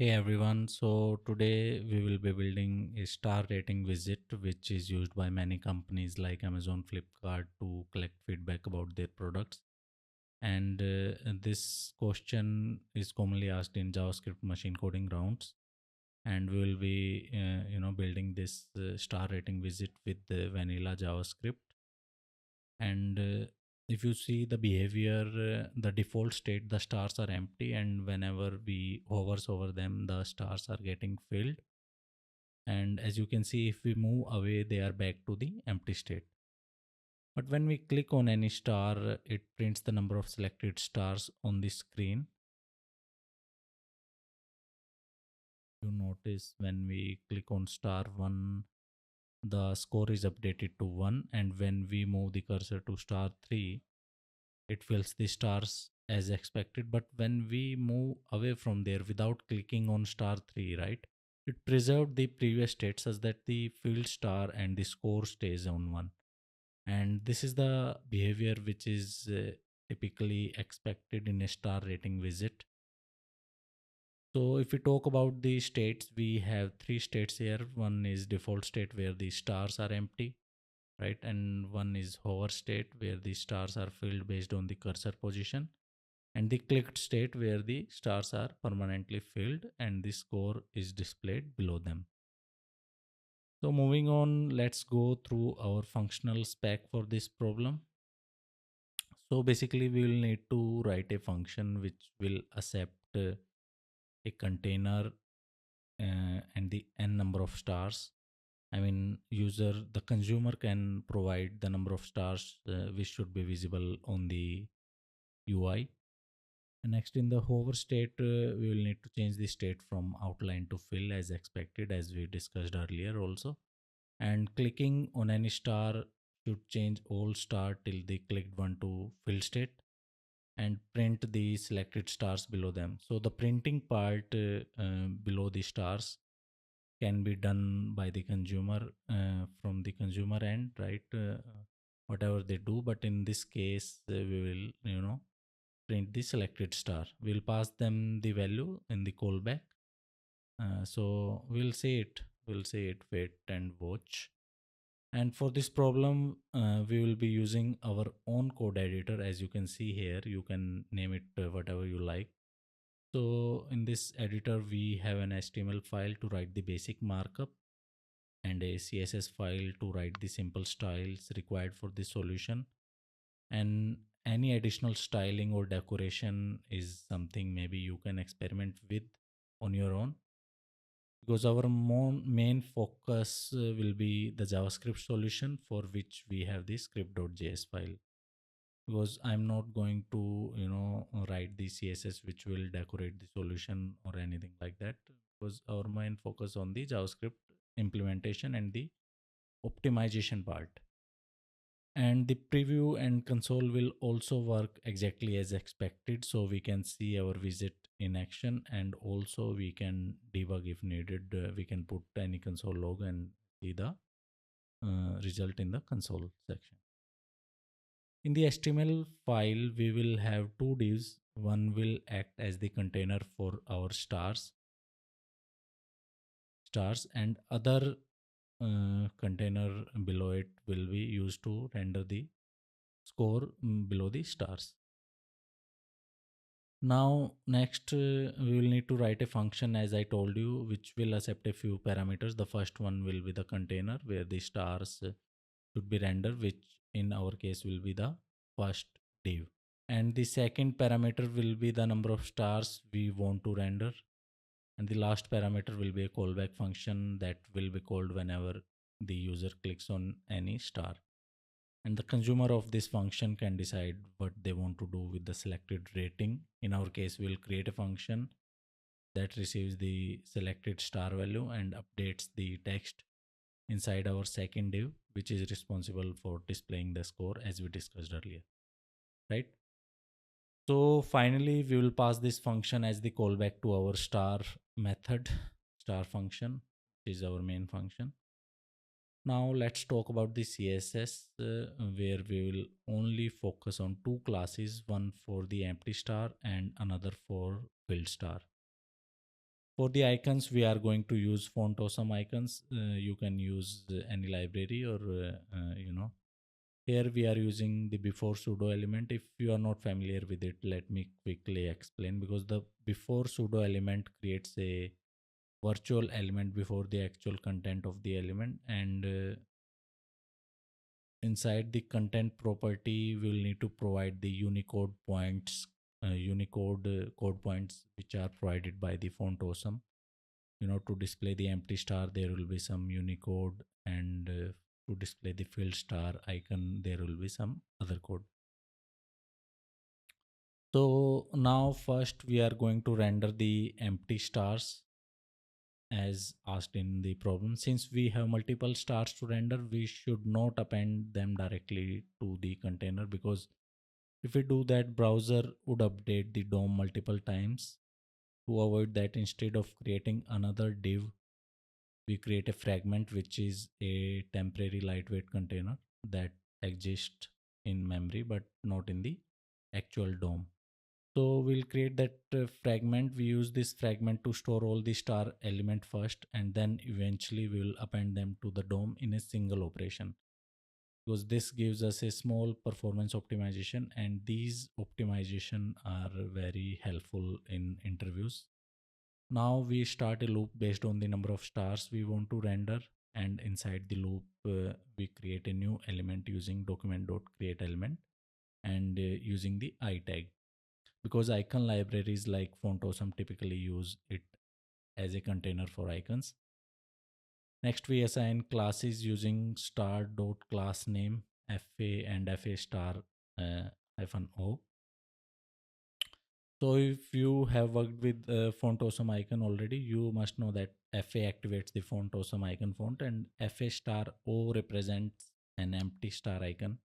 Hey everyone, so today we will be building a star rating widget which is used by many companies like Amazon, Flipkart to collect feedback about their products. And this question is commonly asked in JavaScript machine coding rounds. And we will be, building this star rating widget with the vanilla JavaScript. And if you see the behavior, the default state, the stars are empty, and whenever we hovers over them, the stars are getting filled. And as you can see, if we move away, they are back to the empty state. But when we click on any star, it prints the number of selected stars on the screen. You notice when we click on star 1, the score is updated to 1, and when we move the cursor to star 3, it fills the stars as expected. But when we move away from there without clicking on star 3, right, it preserved the previous state such that the filled star and the score stays on 1. And this is the behavior which is typically expected in a star rating widget. So if we talk about the states, we have three states here. One is default state where the stars are empty, right? And one is hover state where the stars are filled based on the cursor position, and the clicked state where the stars are permanently filled and the score is displayed below them. So moving on, let's go through our functional spec for this problem. So basically we will need to write a function which will accept a container and the n number of stars. I mean, the consumer can provide the number of stars which should be visible on the UI. And next, in the hover state, we will need to change the state from outline to fill as expected, as we discussed earlier also. And clicking on any star should change all star till the clicked one to fill state and print the selected stars below them. So the printing part below the stars can be done by the consumer from the consumer end, right? Whatever they do, but in this case, we will, print the selected star. We'll pass them the value in the callback. So we'll say it, wait and watch. And for this problem, we will be using our own code editor. As you can see here, you can name it whatever you like. So in this editor, we have an HTML file to write the basic markup and a CSS file to write the simple styles required for the solution. And any additional styling or decoration is something maybe you can experiment with on your own, because our main focus will be the JavaScript solution, for which we have the script.js file. Because I'm not going to write the CSS which will decorate the solution or anything like that, because our main focus on the JavaScript implementation and the optimization part. And the preview and console will also work exactly as expected, so we can see our widget in action, and also we can debug if needed. We can put any console log and see the result in the console section. In the HTML file, we will have two divs. One will act as the container for our stars, and other container below it will be used to render the score below the stars. Now next, we will need to write a function, as I told you, which will accept a few parameters. The first one will be the container where the stars should be rendered, which in our case will be the first div. And the second parameter will be the number of stars we want to render. And the last parameter will be a callback function that will be called whenever the user clicks on any star. And the consumer of this function can decide what they want to do with the selected rating. In our case, we'll create a function that receives the selected star value and updates the text inside our second div, which is responsible for displaying the score, as we discussed earlier, right? So finally, we will pass this function as the callback to our star method, star function, which is our main function. Now let's talk about the CSS, where we will only focus on two classes, one for the empty star and another for filled star. For the icons, we are going to use font awesome icons. You can use any library or here we are using the before pseudo element. If you are not familiar with it, let me quickly explain, because the before pseudo element creates a virtual element before the actual content of the element, and inside the content property we will need to provide the unicode points, unicode code points which are provided by the font awesome. To display the empty star there will be some unicode, and to display the filled star icon there will be some other code. So now first we are going to render the empty stars as asked in the problem. Since we have multiple stars to render, we should not append them directly to the container, because if we do that, browser would update the DOM multiple times. To avoid that, instead of creating another div, we create a fragment which is a temporary lightweight container that exists in memory but not in the actual DOM. So we'll create that fragment. We use this fragment to store all the star element first, and then eventually we will append them to the DOM in a single operation, because this gives us a small performance optimization, and these optimization are very helpful in interviews. Now we start a loop based on the number of stars we want to render, and inside the loop we create a new element using document.createElement, and using the I tag, because icon libraries like FontAwesome typically use it as a container for icons. Next, we assign classes using star.class name fa and fa star hyphen o. So if you have worked with font awesome icon already, you must know that fa activates the font awesome icon font, and fa star o represents an empty star icon.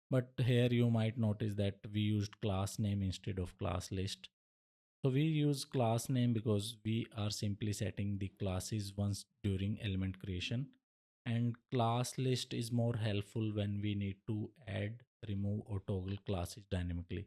But here you might notice that we used class name instead of class list. So we use class name because we are simply setting the classes once during element creation, and class list is more helpful when we need to add, remove or toggle classes dynamically.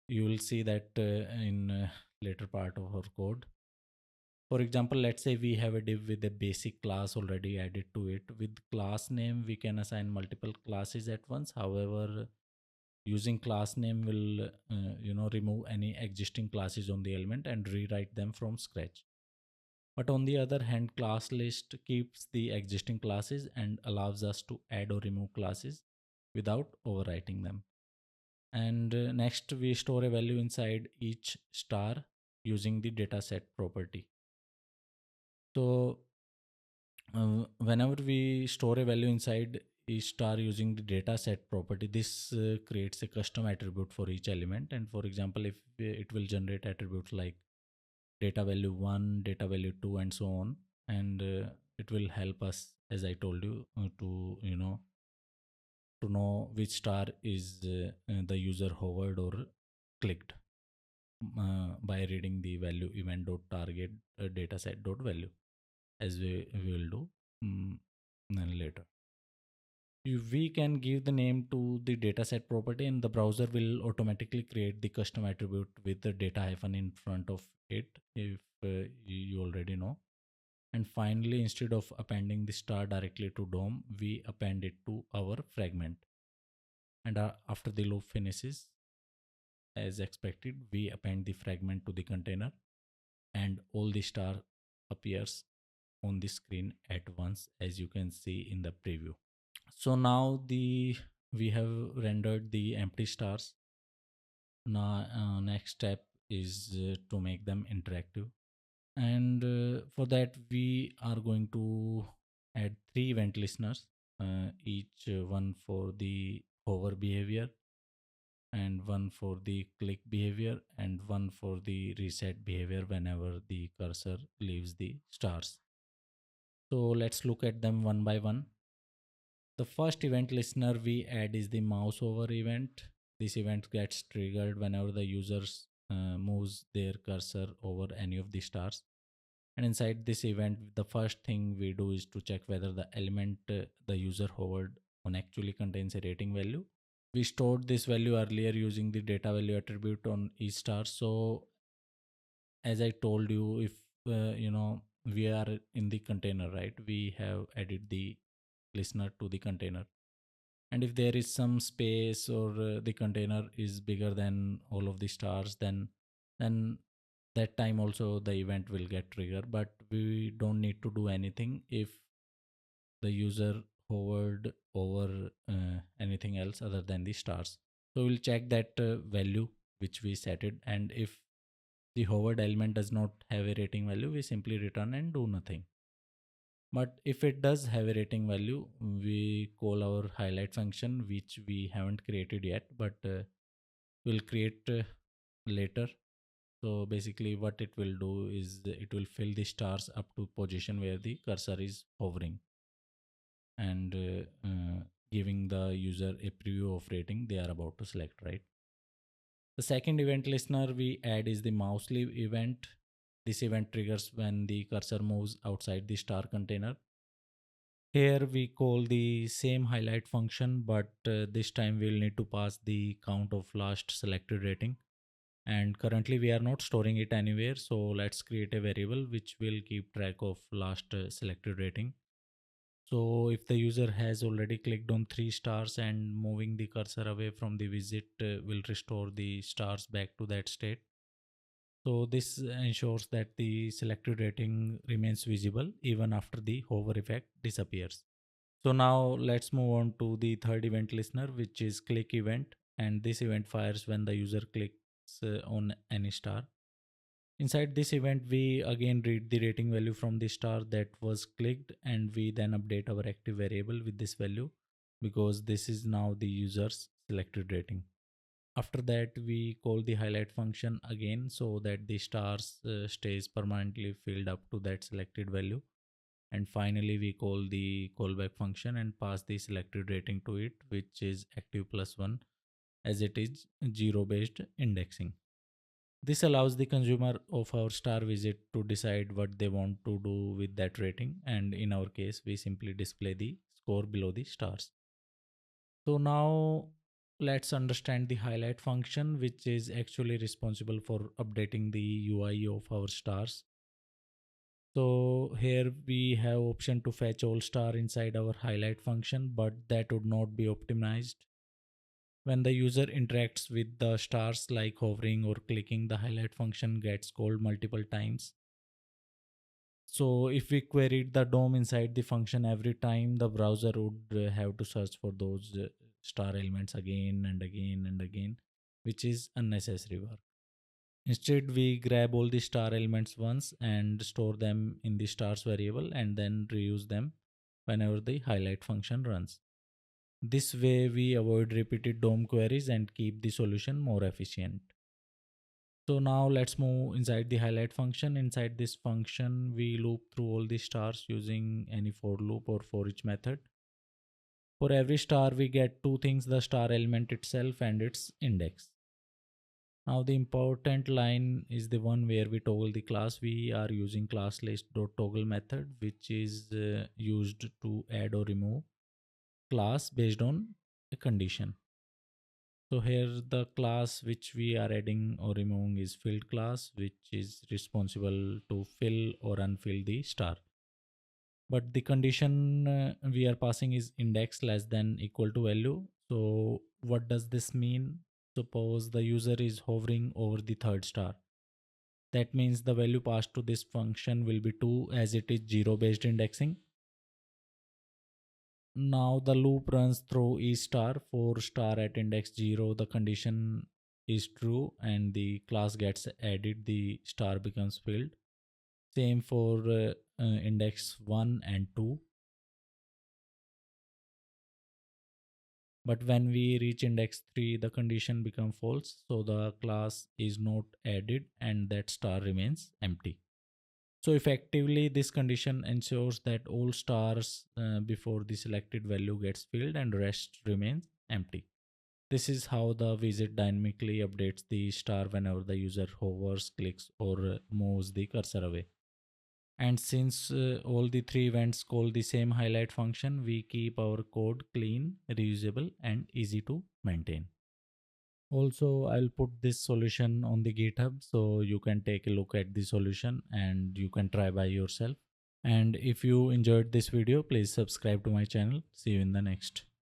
You will see that in later part of our code. For example, let's say we have a div with a basic class already added to it. With class name, we can assign multiple classes at once. However, using class name will remove any existing classes on the element and rewrite them from scratch. But on the other hand, class list keeps the existing classes and allows us to add or remove classes without overwriting them. And next, we store a value inside each star using the dataset property. So whenever we store a value inside each star using the dataset property, this creates a custom attribute for each element. And for example, if it will generate attributes like data value 1, data value 2, and so on, and it will help us, as I told you, to know which star is the user hovered or clicked by reading the value event.target dataset.value, as we will do later. We can give the name to the dataset property, and the browser will automatically create the custom attribute with the data hyphen in front of it, if you already know. And finally, instead of appending the star directly to DOM, we append it to our fragment. And after the loop finishes, as expected, we append the fragment to the container, and all the star appears on the screen at once, as you can see in the preview. So now we have rendered the empty stars. Now next step is to make them interactive, and for that we are going to add three event listeners, each one for the hover behavior, and one for the click behavior, and one for the reset behavior whenever the cursor leaves the stars. So let's look at them one by one. The first event listener we add is the mouse over event. This event gets triggered whenever the user moves their cursor over any of the stars. And inside this event, the first thing we do is to check whether the element the user hovered on actually contains a rating value. We stored this value earlier using the data value attribute on each star. So as I told you, if we are in the container, right? We have added the listener to the container, and if there is some space or the container is bigger than all of the stars, then that time also the event will get triggered. But we don't need to do anything if the user hovered over anything else other than the stars. So we'll check that value which we set it, and if the hovered element does not have a rating value, we simply return and do nothing. But if it does have a rating value, we call our highlight function, which we haven't created yet, but we'll create later. So basically what it will do is it will fill the stars up to position where the cursor is hovering, and giving the user a preview of rating they are about to select, right? The second event listener we add is the mouse leave event. This event triggers when the cursor moves outside the star container. Here we call the same highlight function, but this time we'll need to pass the count of last selected rating. And currently we are not storing it anywhere. So let's create a variable which will keep track of last selected rating. So if the user has already clicked on 3 stars, and moving the cursor away from the widget will restore the stars back to that state. So this ensures that the selected rating remains visible even after the hover effect disappears. So now let's move on to the third event listener, which is click event. And this event fires when the user clicks on any star. Inside this event, we again read the rating value from the star that was clicked, and we then update our active variable with this value because this is now the user's selected rating. After that, we call the highlight function again so that the stars stays permanently filled up to that selected value. And finally we call the callback function and pass the selected rating to it, which is active plus 1, as it is zero based indexing. This allows the consumer of our star visit to decide what they want to do with that rating, and in our case we simply display the score below the stars. So now let's understand the highlight function, which is actually responsible for updating the UI of our stars. So here we have option to fetch all star inside our highlight function, but that would not be optimized. When the user interacts with the stars like hovering or clicking, the highlight function gets called multiple times. So if we queried the DOM inside the function every time, the browser would have to search for those star elements again and again and again, which is unnecessary work. Instead, we grab all the star elements once and store them in the stars variable and then reuse them whenever the highlight function runs. This way, we avoid repeated DOM queries and keep the solution more efficient. So now let's move inside the highlight function. Inside this function, we loop through all the stars using any for loop or for each method. For every star, we get two things: the star element itself and its index. Now the important line is the one where we toggle the class. We are using class list.toggle method, which is used to add or remove class based on a condition. So here the class which we are adding or removing is filled class, which is responsible to fill or unfill the star. But the condition we are passing is index less than equal to value. So what does this mean? Suppose the user is hovering over the third star. That means the value passed to this function will be 2, as it is zero based indexing. Now the loop runs through each star. For star at index 0, the condition is true and the class gets added, the star becomes filled. Same for index 1 and 2. But when we reach index 3, the condition becomes false. So the class is not added and that star remains empty. So effectively, this condition ensures that all stars before the selected value gets filled and rest remains empty. This is how the widget dynamically updates the star whenever the user hovers, clicks, or moves the cursor away. And since all the three events call the same highlight function, we keep our code clean, reusable, and easy to maintain. Also, I'll put this solution on the GitHub so you can take a look at the solution and you can try by yourself. And if you enjoyed this video, please subscribe to my channel. See you in the next.